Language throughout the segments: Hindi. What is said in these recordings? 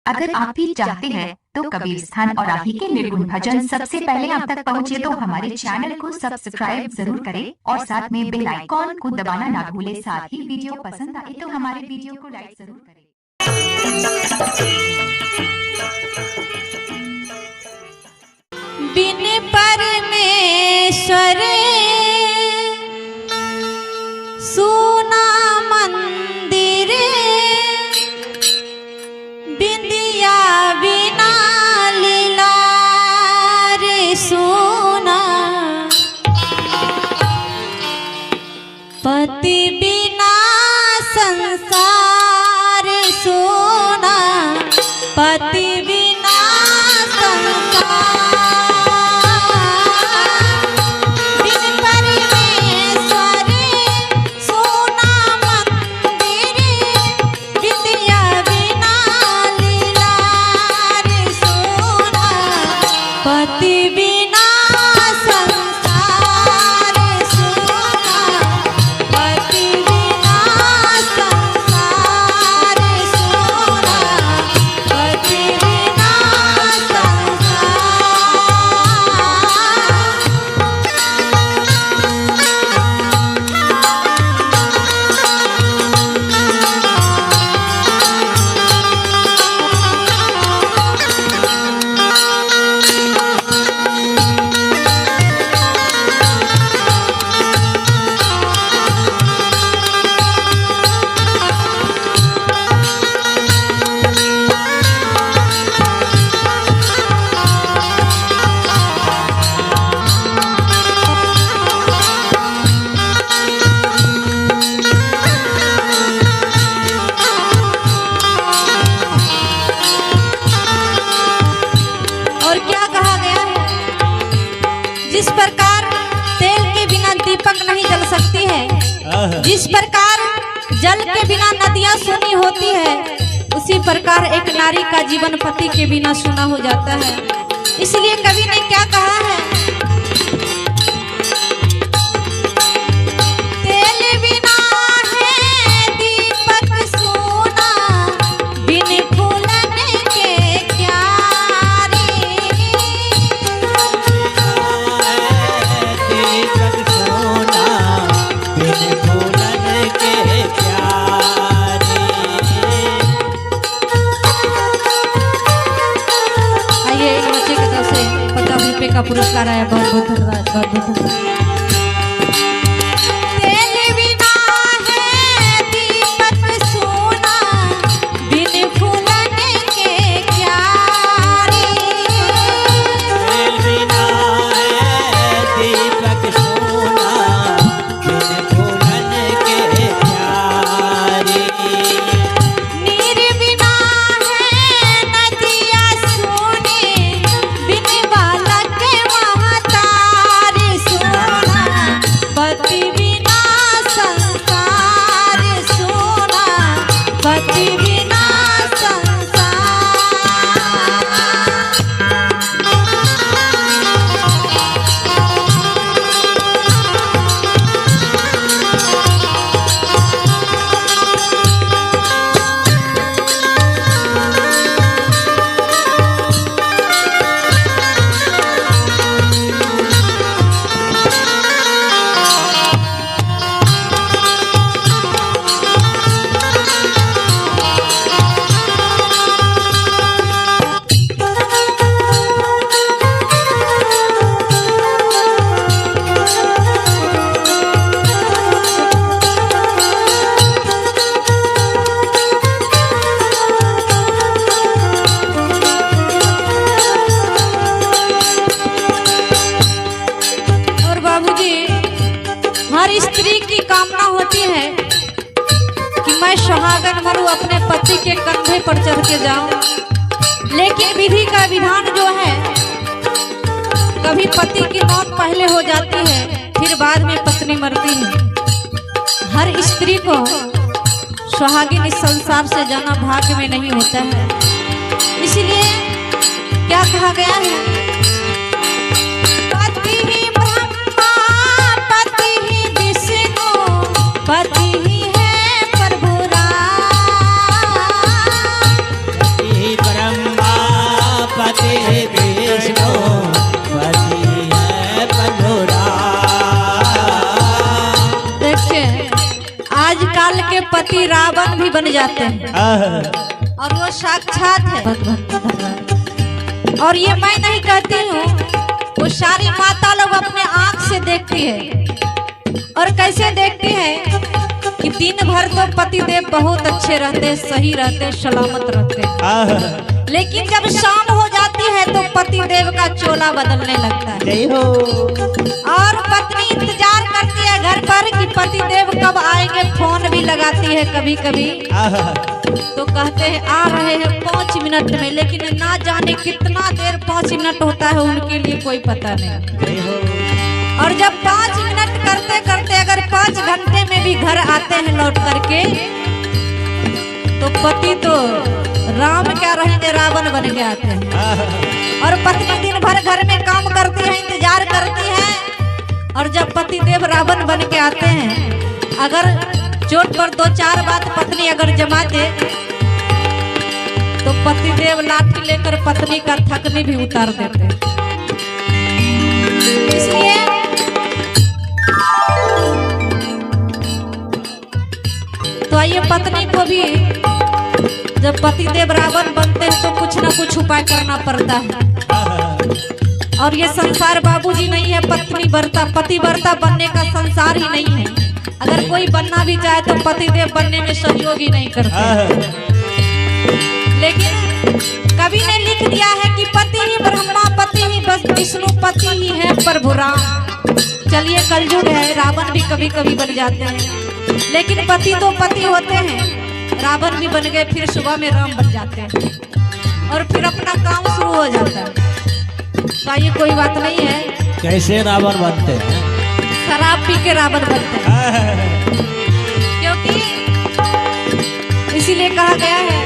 अगर आप भी चाहते हैं तो कबीर स्थान और आप ही के निर्गुण भजन सबसे पहले आप तक पहुंचे तो हमारे चैनल को सब्सक्राइब जरूर करें और साथ में बेल आइकॉन को दबाना ना भूलें। साथ ही वीडियो पसंद आए तो हमारे वीडियो को लाइक जरूर करें। बिन परमेश्वर सुना मंदिर बिंदिया बिना लीला रे सोना पति बिना संसार सोना पति बिना संसार जिस प्रकार तेल के बिना दीपक नहीं जल सकती है, जिस प्रकार जल के बिना नदियां सूनी होती है, उसी प्रकार एक नारी का जीवन पति के बिना सूना हो जाता है। इसलिए कवि ने क्या कहा है, तेल बिना है दीपक सूना बिन फूलन के क्यारी का पुरस्कार आया। बहुत बहुत धन्यवाद, बहुत बहुत धन्यवाद। तेल बिना है दीपक सूना बिन फूलन के क्यारी तेल बिना है दीपक सूना बिन फूलन के क्यारी नीर बिना है नदिया सूनी बिन पति बिना संसार सोना पति बिना हर स्त्री की कामना होती है कि मैं सुहागन मरूं, अपने पति के कंधे पर चढ़ के जाऊं। लेकिन विधि का विधान जो है, कभी पति की मौत पहले हो जाती है, फिर बाद में पत्नी मरती है। हर स्त्री को सुहागिन इस संसार से जाना भाग्य में नहीं होता है। इसलिए क्या कहा गया है, पति ही ब्रह्मा पति ही विष्णु पति ही है प्रभु राम। पति रावण भी बन जाते हैं और वो साक्षात है भगवान। और ये मैं नहीं कहती हूँ, वो सारी माता लोग अपने आंख से देखती है। और कैसे देखती है कि दिन भर तो पतिदेव बहुत अच्छे रहते, सही रहते, सलामत रहते, लेकिन जब शाम हो जाती है तो पतिदेव का चोला बदलने लगता है और पत्नी इंतजार करती है घर पर कि पतिदेव कब आएंगे। फोन भी लगाती है कभी कभी, तो कहते हैं आ रहे हैं 5 मिनट में, लेकिन ना जाने कितना देर 5 मिनट होता है उनके लिए कोई पता नहीं। और जब 5 मिनट करते करते अगर 5 घंटे में भी घर आते हैं लौट करके, तो पति तो राम क्या रहेंगे, रावण बन के आते हैं। और पत्नी दिन भर घर में काम करती है, इंतजार करती है, और जब पति देव रावण बन के आते हैं, अगर चोट पर 2-4 बात पत्नी अगर जमा दे, तो पति देव लाठी लेकर पत्नी का थकनी भी उतार देते हैं। इसलिए तो आइए, पत्नी को भी जब पतिदेव रावण बनते हैं तो कुछ ना कुछ उपाय करना पड़ता है। और ये संसार बाबूजी नहीं है पति वर्ता बनने का संसार ही नहीं है। अगर कोई बनना भी चाहे तो पतिदेव बनने में सहयोग ही नहीं करते। लेकिन कवि ने लिख दिया है कि पति ही ब्रह्मा, पति ही विष्णु, पति ही है प्रभु राम। चलिए, कलयुग है, रावण भी कभी कभी बन जाते हैं, लेकिन पति तो पति होते हैं। रावण भी बन गए, फिर सुबह में राम बन जाते हैं और फिर अपना काम शुरू हो जाता है। तो ये कोई बात नहीं है। कैसे रावण बनते हैं? शराब पी के रावण बनते हैं, क्योंकि इसीलिए कहा गया है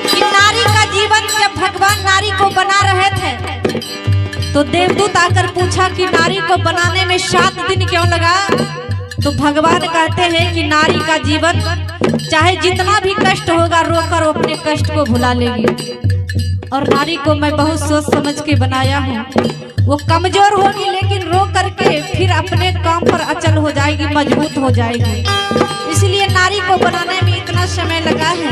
कि नारी का जीवन, जब भगवान नारी को बना रहे थे तो देवदूत आकर पूछा कि नारी को बनाने में 7 दिन क्यों लगा। तो भगवान कहते हैं कि नारी का जीवन चाहे जितना भी कष्ट होगा, रोकर अपने कष्ट को भुला लेगी। और नारी को मैं बहुत सोच समझ के बनाया हूँ। वो कमजोर होगी लेकिन रो करके फिर अपने काम पर अचल हो जाएगी, मजबूत हो जाएगी। इसलिए नारी को बनाने में इतना समय लगा है।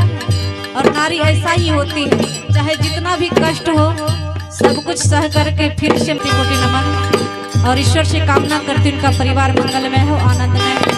और नारी ऐसा ही होती है, चाहे जितना भी कष्ट हो सब कुछ सह करके फिर से कोटि नमन। और ईश्वर से कामना करती उनका परिवार मंगलमय हो, आनंदमय हो।